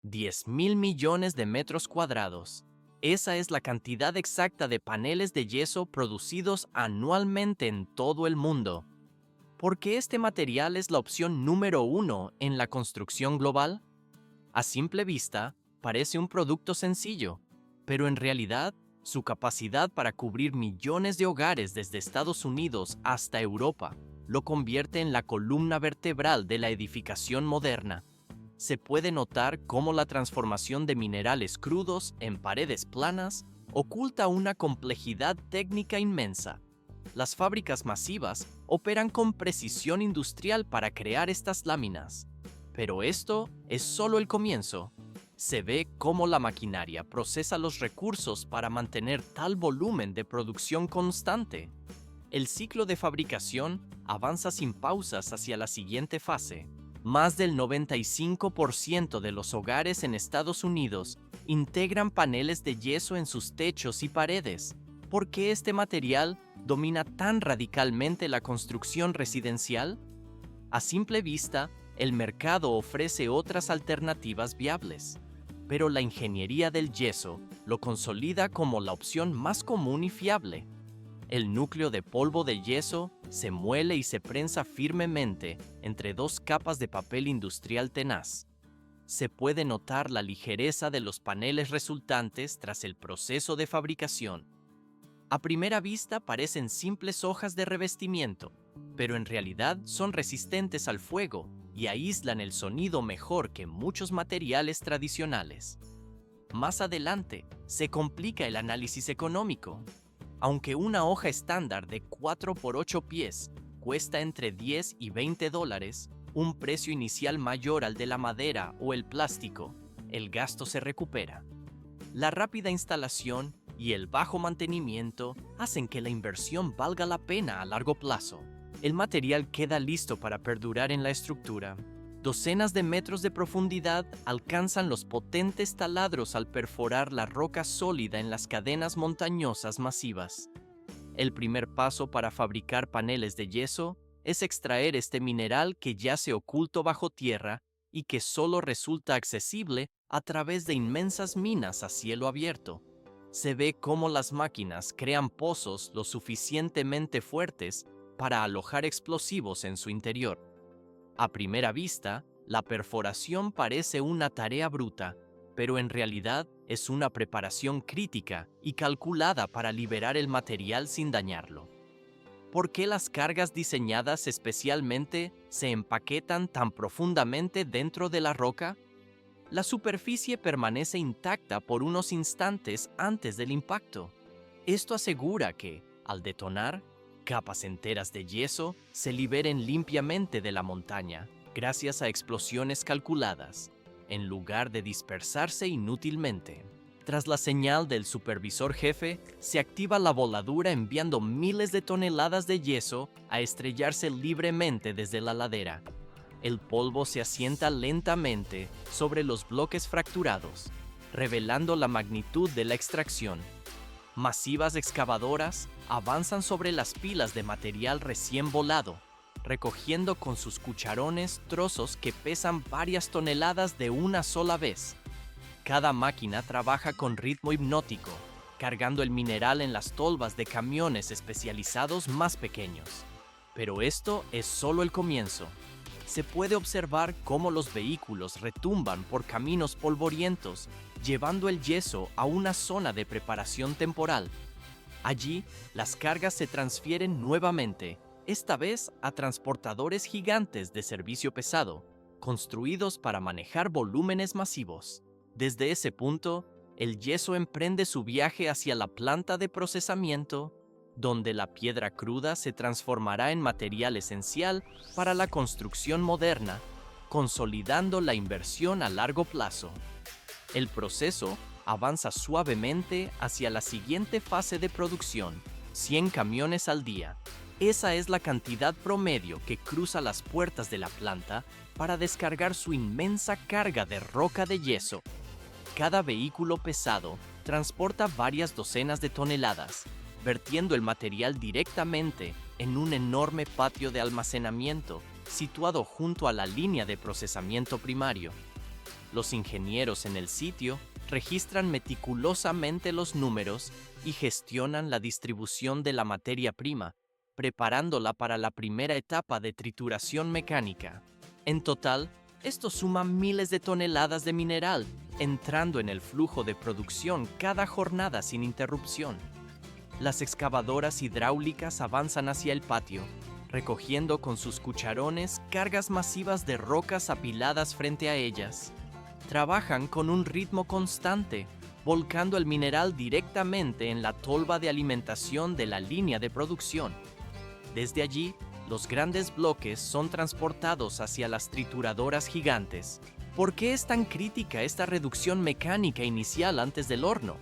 10.000 millones de metros cuadrados. Esa es la cantidad exacta de paneles de yeso producidos anualmente en todo el mundo. ¿Por qué este material es la opción número uno en la construcción global? A simple vista, parece un producto sencillo, pero en realidad, su capacidad para cubrir millones de hogares desde Estados Unidos hasta Europa lo convierte en la columna vertebral de la edificación moderna. Se puede notar cómo la transformación de minerales crudos en paredes planas oculta una complejidad técnica inmensa. Las fábricas masivas operan con precisión industrial para crear estas láminas. Pero esto es solo el comienzo. Se ve cómo la maquinaria procesa los recursos para mantener tal volumen de producción constante. El ciclo de fabricación avanza sin pausas hacia la siguiente fase. Más del 95% de los hogares en Estados Unidos integran paneles de yeso en sus techos y paredes. ¿Por qué este material domina tan radicalmente la construcción residencial? A simple vista, el mercado ofrece otras alternativas viables, pero la ingeniería del yeso lo consolida como la opción más común y fiable. El núcleo de polvo de yeso se muele y se prensa firmemente entre dos capas de papel industrial tenaz. Se puede notar la ligereza de los paneles resultantes tras el proceso de fabricación. A primera vista parecen simples hojas de revestimiento, pero en realidad son resistentes al fuego y aíslan el sonido mejor que muchos materiales tradicionales. Más adelante, se complica el análisis económico. Aunque una hoja estándar de 4 por 8 pies cuesta entre 10 y 20 dólares, un precio inicial mayor al de la madera o el plástico, el gasto se recupera. La rápida instalación y el bajo mantenimiento hacen que la inversión valga la pena a largo plazo. El material queda listo para perdurar en la estructura. Docenas de metros de profundidad alcanzan los potentes taladros al perforar la roca sólida en las cadenas montañosas masivas. El primer paso para fabricar paneles de yeso es extraer este mineral que yace oculto bajo tierra y que solo resulta accesible a través de inmensas minas a cielo abierto. Se ve cómo las máquinas crean pozos lo suficientemente fuertes para alojar explosivos en su interior. A primera vista, la perforación parece una tarea bruta, pero en realidad es una preparación crítica y calculada para liberar el material sin dañarlo. ¿Por qué las cargas diseñadas especialmente se empaquetan tan profundamente dentro de la roca? La superficie permanece intacta por unos instantes antes del impacto. Esto asegura que, al detonar, capas enteras de yeso se liberen limpiamente de la montaña, gracias a explosiones calculadas, en lugar de dispersarse inútilmente. Tras la señal del supervisor jefe, se activa la voladura enviando miles de toneladas de yeso a estrellarse libremente desde la ladera. El polvo se asienta lentamente sobre los bloques fracturados, revelando la magnitud de la extracción. Masivas excavadoras avanzan sobre las pilas de material recién volado, recogiendo con sus cucharones trozos que pesan varias toneladas de una sola vez. Cada máquina trabaja con ritmo hipnótico, cargando el mineral en las tolvas de camiones especializados más pequeños. Pero esto es solo el comienzo. Se puede observar cómo los vehículos retumban por caminos polvorientos, llevando el yeso a una zona de preparación temporal. Allí, las cargas se transfieren nuevamente, esta vez a transportadores gigantes de servicio pesado, construidos para manejar volúmenes masivos. Desde ese punto, el yeso emprende su viaje hacia la planta de procesamiento, donde la piedra cruda se transformará en material esencial para la construcción moderna, consolidando la inversión a largo plazo. El proceso avanza suavemente hacia la siguiente fase de producción, 100 camiones al día. Esa es la cantidad promedio que cruza las puertas de la planta para descargar su inmensa carga de roca de yeso. Cada vehículo pesado transporta varias docenas de toneladas, vertiendo el material directamente en un enorme patio de almacenamiento situado junto a la línea de procesamiento primario. Los ingenieros en el sitio registran meticulosamente los números y gestionan la distribución de la materia prima, preparándola para la primera etapa de trituración mecánica. En total, esto suma miles de toneladas de mineral, entrando en el flujo de producción cada jornada sin interrupción. Las excavadoras hidráulicas avanzan hacia el patio, recogiendo con sus cucharones cargas masivas de rocas apiladas frente a ellas. Trabajan con un ritmo constante, volcando el mineral directamente en la tolva de alimentación de la línea de producción. Desde allí, los grandes bloques son transportados hacia las trituradoras gigantes. ¿Por qué es tan crítica esta reducción mecánica inicial antes del horno?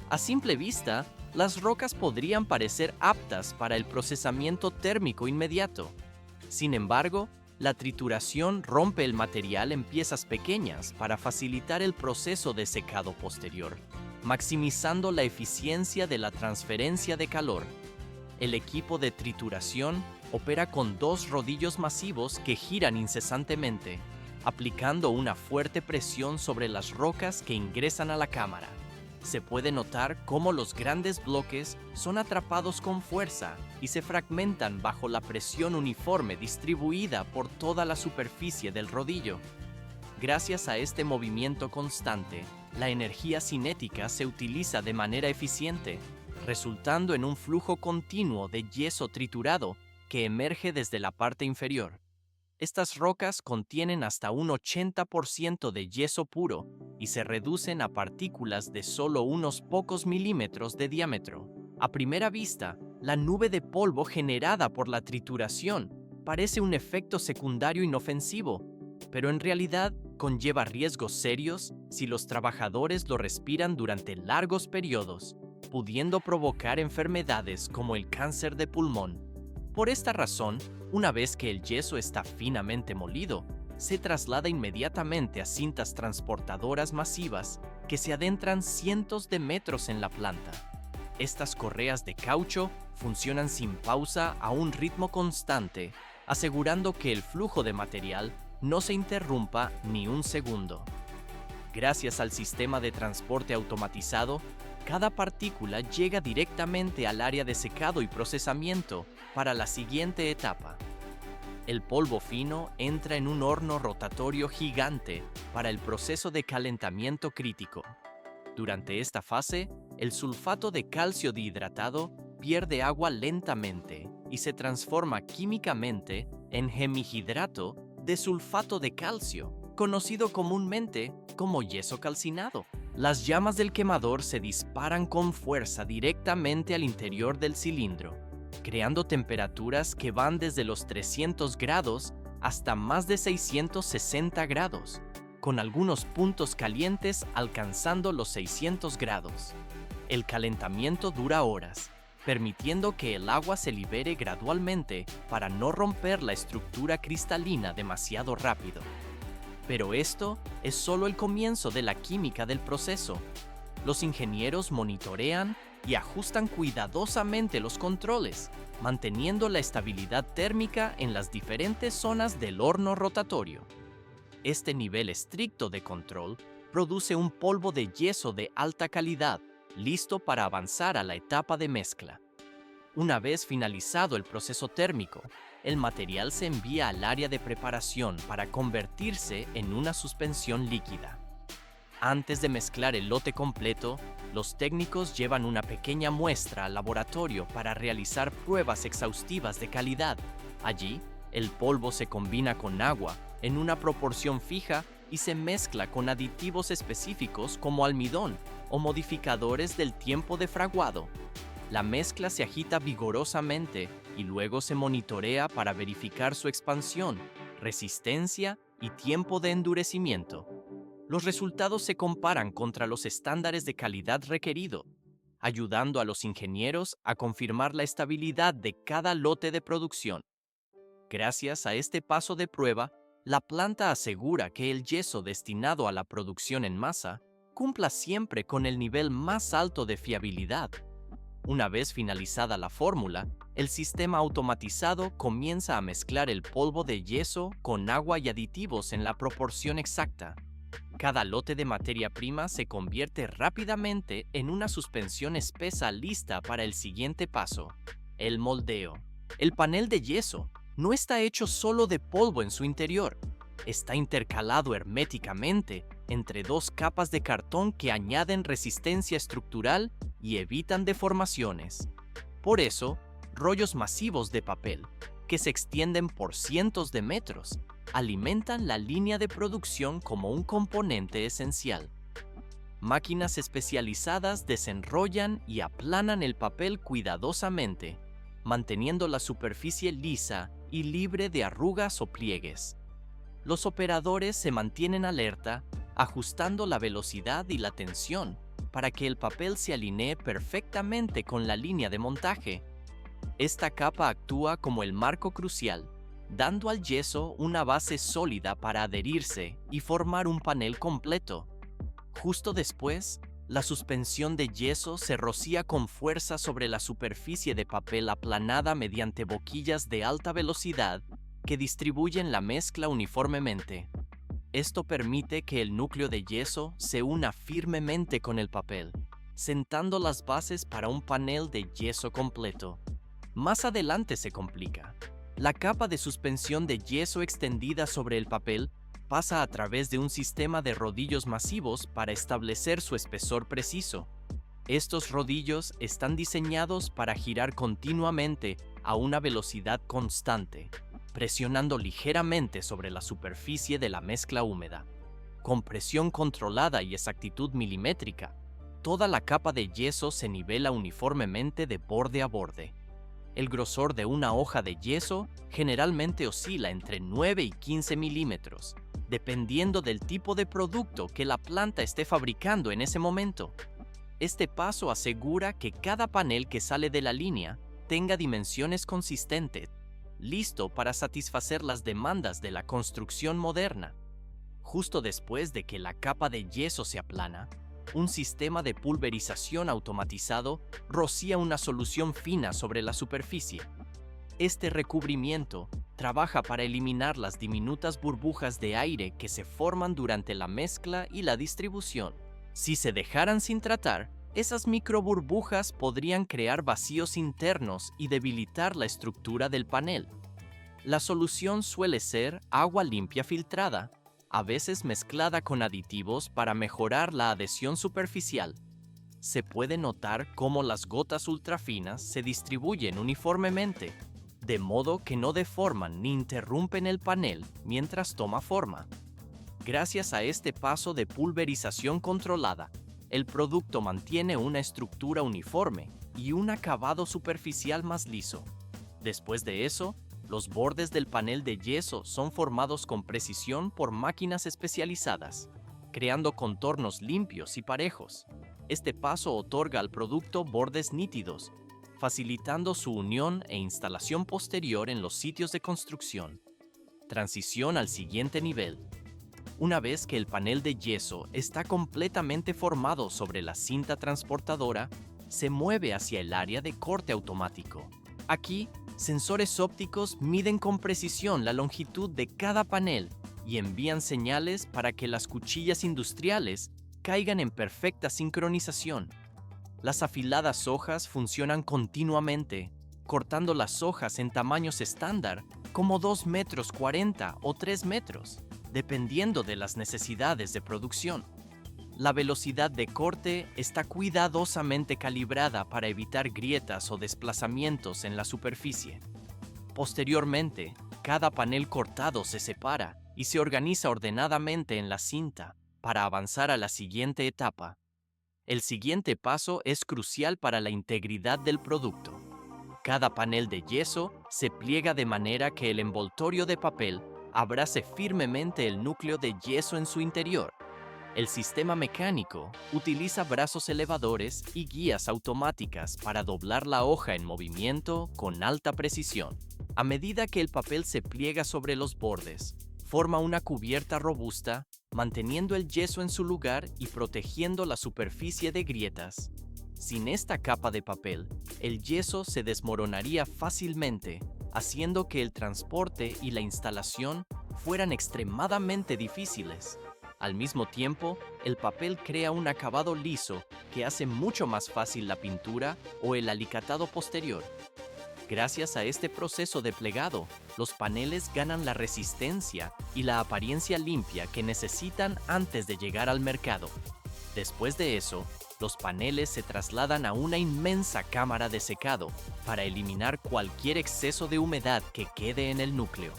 A simple vista, las rocas podrían parecer aptas para el procesamiento térmico inmediato. Sin embargo, la trituración rompe el material en piezas pequeñas para facilitar el proceso de secado posterior, maximizando la eficiencia de la transferencia de calor. El equipo de trituración opera con dos rodillos masivos que giran incesantemente, aplicando una fuerte presión sobre las rocas que ingresan a la cámara. Se puede notar cómo los grandes bloques son atrapados con fuerza y se fragmentan bajo la presión uniforme distribuida por toda la superficie del rodillo. Gracias a este movimiento constante, la energía cinética se utiliza de manera eficiente, resultando en un flujo continuo de yeso triturado que emerge desde la parte inferior. Estas rocas contienen hasta un 80% de yeso puro y se reducen a partículas de solo unos pocos milímetros de diámetro. A primera vista, la nube de polvo generada por la trituración parece un efecto secundario inofensivo, pero en realidad conlleva riesgos serios si los trabajadores lo respiran durante largos periodos, pudiendo provocar enfermedades como el cáncer de pulmón. Por esta razón, una vez que el yeso está finamente molido, se traslada inmediatamente a cintas transportadoras masivas que se adentran cientos de metros en la planta. Estas correas de caucho funcionan sin pausa a un ritmo constante, asegurando que el flujo de material no se interrumpa ni un segundo. Gracias al sistema de transporte automatizado, cada partícula llega directamente al área de secado y procesamiento para la siguiente etapa. El polvo fino entra en un horno rotatorio gigante para el proceso de calentamiento crítico. Durante esta fase, el sulfato de calcio dihidratado pierde agua lentamente y se transforma químicamente en hemihidrato de sulfato de calcio, conocido comúnmente como yeso calcinado. Las llamas del quemador se disparan con fuerza directamente al interior del cilindro, creando temperaturas que van desde los 300 grados hasta más de 660 grados, con algunos puntos calientes alcanzando los 600 grados. El calentamiento dura horas, permitiendo que el agua se libere gradualmente para no romper la estructura cristalina demasiado rápido. Pero esto es solo el comienzo de la química del proceso. Los ingenieros monitorean y ajustan cuidadosamente los controles, manteniendo la estabilidad térmica en las diferentes zonas del horno rotatorio. Este nivel estricto de control produce un polvo de yeso de alta calidad, listo para avanzar a la etapa de mezcla. Una vez finalizado el proceso térmico, el material se envía al área de preparación para convertirse en una suspensión líquida. Antes de mezclar el lote completo, los técnicos llevan una pequeña muestra al laboratorio para realizar pruebas exhaustivas de calidad. Allí, el polvo se combina con agua en una proporción fija y se mezcla con aditivos específicos como almidón o modificadores del tiempo de fraguado. La mezcla se agita vigorosamente y luego se monitorea para verificar su expansión, resistencia y tiempo de endurecimiento. Los resultados se comparan contra los estándares de calidad requerido, ayudando a los ingenieros a confirmar la estabilidad de cada lote de producción. Gracias a este paso de prueba, la planta asegura que el yeso destinado a la producción en masa cumpla siempre con el nivel más alto de fiabilidad. Una vez finalizada la fórmula, el sistema automatizado comienza a mezclar el polvo de yeso con agua y aditivos en la proporción exacta. Cada lote de materia prima se convierte rápidamente en una suspensión espesa lista para el siguiente paso, el moldeo. El panel de yeso no está hecho solo de polvo en su interior. Está intercalado herméticamente entre dos capas de cartón que añaden resistencia estructural y evitan deformaciones. Por eso, rollos masivos de papel, que se extienden por cientos de metros, alimentan la línea de producción como un componente esencial. Máquinas especializadas desenrollan y aplanan el papel cuidadosamente, manteniendo la superficie lisa y libre de arrugas o pliegues. Los operadores se mantienen alerta, ajustando la velocidad y la tensión para que el papel se alinee perfectamente con la línea de montaje. Esta capa actúa como el marco crucial, dando al yeso una base sólida para adherirse y formar un panel completo. Justo después, la suspensión de yeso se rocía con fuerza sobre la superficie de papel aplanada mediante boquillas de alta velocidad que distribuyen la mezcla uniformemente. Esto permite que el núcleo de yeso se una firmemente con el papel, sentando las bases para un panel de yeso completo. Más adelante se complica. La capa de suspensión de yeso extendida sobre el papel pasa a través de un sistema de rodillos masivos para establecer su espesor preciso. Estos rodillos están diseñados para girar continuamente a una velocidad constante, presionando ligeramente sobre la superficie de la mezcla húmeda. Con presión controlada y exactitud milimétrica, toda la capa de yeso se nivela uniformemente de borde a borde. El grosor de una hoja de yeso generalmente oscila entre 9 y 15 milímetros, dependiendo del tipo de producto que la planta esté fabricando en ese momento. Este paso asegura que cada panel que sale de la línea tenga dimensiones consistentes, listo para satisfacer las demandas de la construcción moderna. Justo después de que la capa de yeso se aplana, un sistema de pulverización automatizado rocía una solución fina sobre la superficie. Este recubrimiento trabaja para eliminar las diminutas burbujas de aire que se forman durante la mezcla y la distribución. Si se dejaran sin tratar, esas microburbujas podrían crear vacíos internos y debilitar la estructura del panel. La solución suele ser agua limpia filtrada, a veces mezclada con aditivos para mejorar la adhesión superficial. Se puede notar cómo las gotas ultrafinas se distribuyen uniformemente, de modo que no deforman ni interrumpen el panel mientras toma forma. Gracias a este paso de pulverización controlada, el producto mantiene una estructura uniforme y un acabado superficial más liso. Después de eso, los bordes del panel de yeso son formados con precisión por máquinas especializadas, creando contornos limpios y parejos. Este paso otorga al producto bordes nítidos, facilitando su unión e instalación posterior en los sitios de construcción. Transición al siguiente nivel. Una vez que el panel de yeso está completamente formado sobre la cinta transportadora, se mueve hacia el área de corte automático. Aquí, sensores ópticos miden con precisión la longitud de cada panel y envían señales para que las cuchillas industriales caigan en perfecta sincronización. Las afiladas hojas funcionan continuamente, cortando las hojas en tamaños estándar como 2,40 m o 3 metros, dependiendo de las necesidades de producción. La velocidad de corte está cuidadosamente calibrada para evitar grietas o desplazamientos en la superficie. Posteriormente, cada panel cortado se separa y se organiza ordenadamente en la cinta para avanzar a la siguiente etapa. El siguiente paso es crucial para la integridad del producto. Cada panel de yeso se pliega de manera que el envoltorio de papel abrace firmemente el núcleo de yeso en su interior. El sistema mecánico utiliza brazos elevadores y guías automáticas para doblar la hoja en movimiento con alta precisión. A medida que el papel se pliega sobre los bordes, forma una cubierta robusta, manteniendo el yeso en su lugar y protegiendo la superficie de grietas. Sin esta capa de papel, el yeso se desmoronaría fácilmente, haciendo que el transporte y la instalación fueran extremadamente difíciles. Al mismo tiempo, el papel crea un acabado liso que hace mucho más fácil la pintura o el alicatado posterior. Gracias a este proceso de plegado, los paneles ganan la resistencia y la apariencia limpia que necesitan antes de llegar al mercado. Después de eso, los paneles se trasladan a una inmensa cámara de secado para eliminar cualquier exceso de humedad que quede en el núcleo.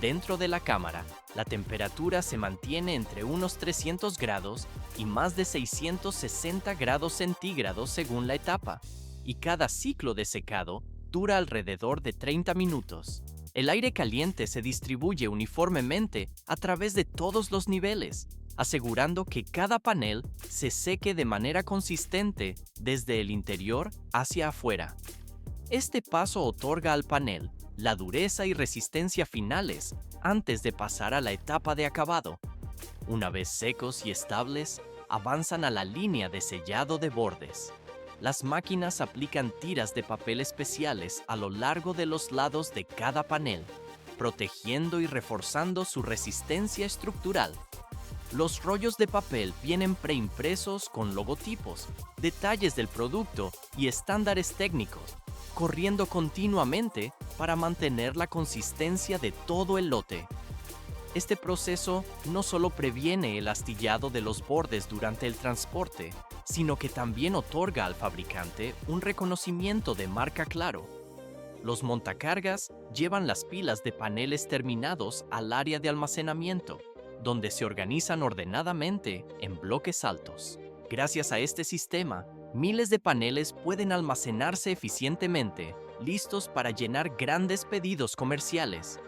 Dentro de la cámara, la temperatura se mantiene entre unos 300 grados y más de 660 grados centígrados según la etapa, y cada ciclo de secado dura alrededor de 30 minutos. El aire caliente se distribuye uniformemente a través de todos los niveles, asegurando que cada panel se seque de manera consistente desde el interior hacia afuera. Este paso otorga al panel la dureza y resistencia finales antes de pasar a la etapa de acabado. Una vez secos y estables, avanzan a la línea de sellado de bordes. Las máquinas aplican tiras de papel especiales a lo largo de los lados de cada panel, protegiendo y reforzando su resistencia estructural. Los rollos de papel vienen preimpresos con logotipos, detalles del producto y estándares técnicos, corriendo continuamente para mantener la consistencia de todo el lote. Este proceso no solo previene el astillado de los bordes durante el transporte, sino que también otorga al fabricante un reconocimiento de marca claro. Los montacargas llevan las pilas de paneles terminados al área de almacenamiento, donde se organizan ordenadamente en bloques altos. Gracias a este sistema, miles de paneles pueden almacenarse eficientemente, listos para llenar grandes pedidos comerciales.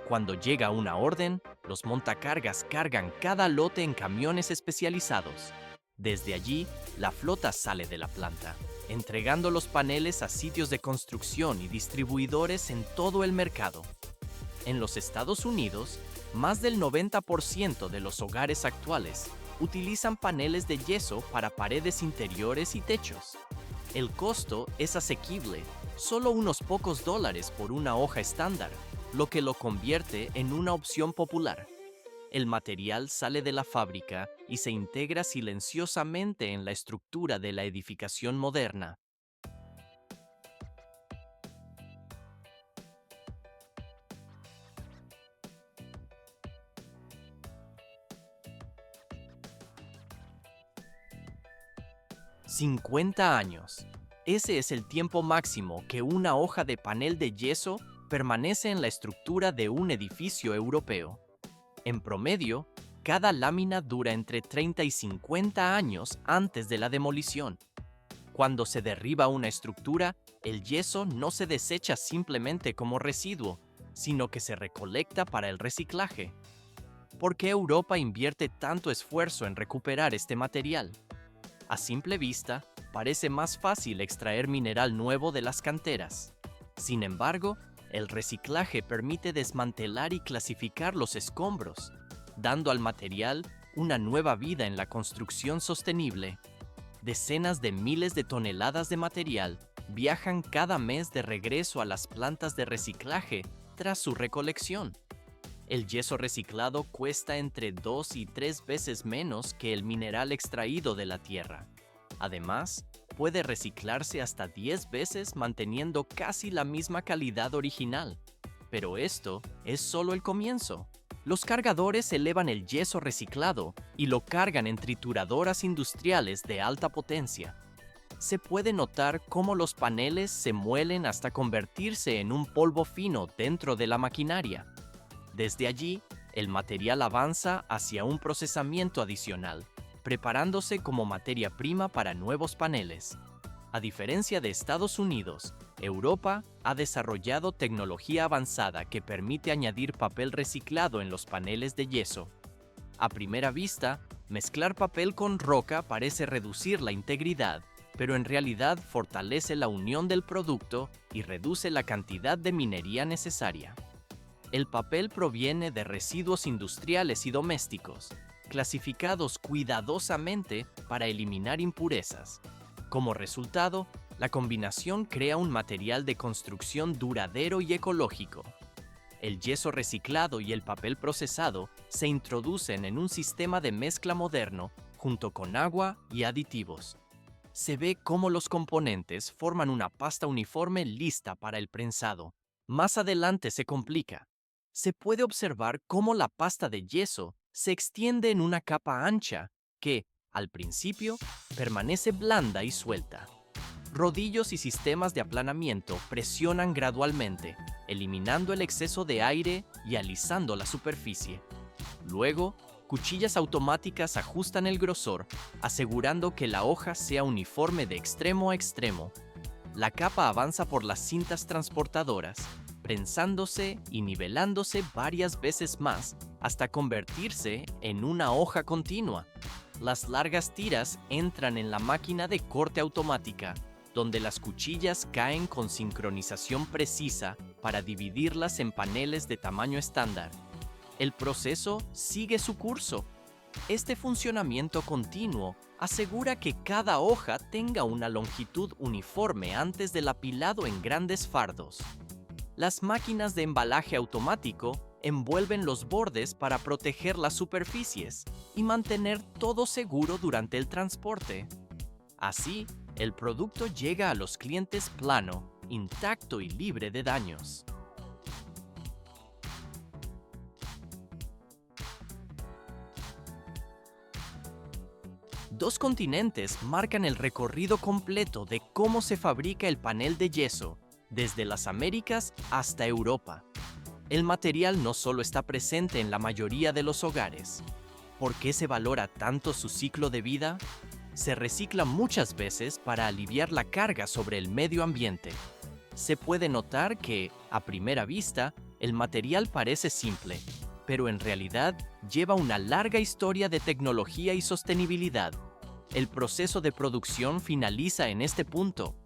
Cuando llega una orden, los montacargas cargan cada lote en camiones especializados. Desde allí, la flota sale de la planta, entregando los paneles a sitios de construcción y distribuidores en todo el mercado. En los Estados Unidos, más del 90% de los hogares actuales utilizan paneles de yeso para paredes interiores y techos. El costo es asequible, solo unos pocos dólares por una hoja estándar, lo que lo convierte en una opción popular. El material sale de la fábrica y se integra silenciosamente en la estructura de la edificación moderna. ¡50 años! Ese es el tiempo máximo que una hoja de panel de yeso permanece en la estructura de un edificio europeo. En promedio, cada lámina dura entre 30 y 50 años antes de la demolición. Cuando se derriba una estructura, el yeso no se desecha simplemente como residuo, sino que se recolecta para el reciclaje. ¿Por qué Europa invierte tanto esfuerzo en recuperar este material? A simple vista, parece más fácil extraer mineral nuevo de las canteras. Sin embargo, el reciclaje permite desmantelar y clasificar los escombros, dando al material una nueva vida en la construcción sostenible. Decenas de miles de toneladas de material viajan cada mes de regreso a las plantas de reciclaje tras su recolección. El yeso reciclado cuesta entre 2 y 3 veces menos que el mineral extraído de la tierra. Además, puede reciclarse hasta 10 veces manteniendo casi la misma calidad original. Pero esto es solo el comienzo. Los cargadores elevan el yeso reciclado y lo cargan en trituradoras industriales de alta potencia. Se puede notar cómo los paneles se muelen hasta convertirse en un polvo fino dentro de la maquinaria. Desde allí, el material avanza hacia un procesamiento adicional, preparándose como materia prima para nuevos paneles. A diferencia de Estados Unidos, Europa ha desarrollado tecnología avanzada que permite añadir papel reciclado en los paneles de yeso. A primera vista, mezclar papel con roca parece reducir la integridad, pero en realidad fortalece la unión del producto y reduce la cantidad de minería necesaria. El papel proviene de residuos industriales y domésticos, clasificados cuidadosamente para eliminar impurezas. Como resultado, la combinación crea un material de construcción duradero y ecológico. el yeso reciclado y el papel procesado se introducen en un sistema de mezcla moderno junto con agua y aditivos. Se ve cómo los componentes forman una pasta uniforme lista para el prensado. Más adelante se complica. Se puede observar cómo la pasta de yeso se extiende en una capa ancha que, al principio, permanece blanda y suelta. Rodillos y sistemas de aplanamiento presionan gradualmente, eliminando el exceso de aire y alisando la superficie. Luego, cuchillas automáticas ajustan el grosor, asegurando que la hoja sea uniforme de extremo a extremo. La capa avanza por las cintas transportadoras, prensándose y nivelándose varias veces más hasta convertirse en una hoja continua. Las largas tiras entran en la máquina de corte automática, donde las cuchillas caen con sincronización precisa para dividirlas en paneles de tamaño estándar. El proceso sigue su curso. Este funcionamiento continuo asegura que cada hoja tenga una longitud uniforme antes del apilado en grandes fardos. Las máquinas de embalaje automático envuelven los bordes para proteger las superficies y mantener todo seguro durante el transporte. Así, el producto llega a los clientes plano, intacto y libre de daños. Dos continentes marcan el recorrido completo de cómo se fabrica el panel de yeso, desde las Américas hasta Europa. El material no solo está presente en la mayoría de los hogares. ¿Por qué se valora tanto su ciclo de vida? Se recicla muchas veces para aliviar la carga sobre el medio ambiente. Se puede notar que, a primera vista, el material parece simple, pero en realidad lleva una larga historia de tecnología y sostenibilidad. El proceso de producción finaliza en este punto,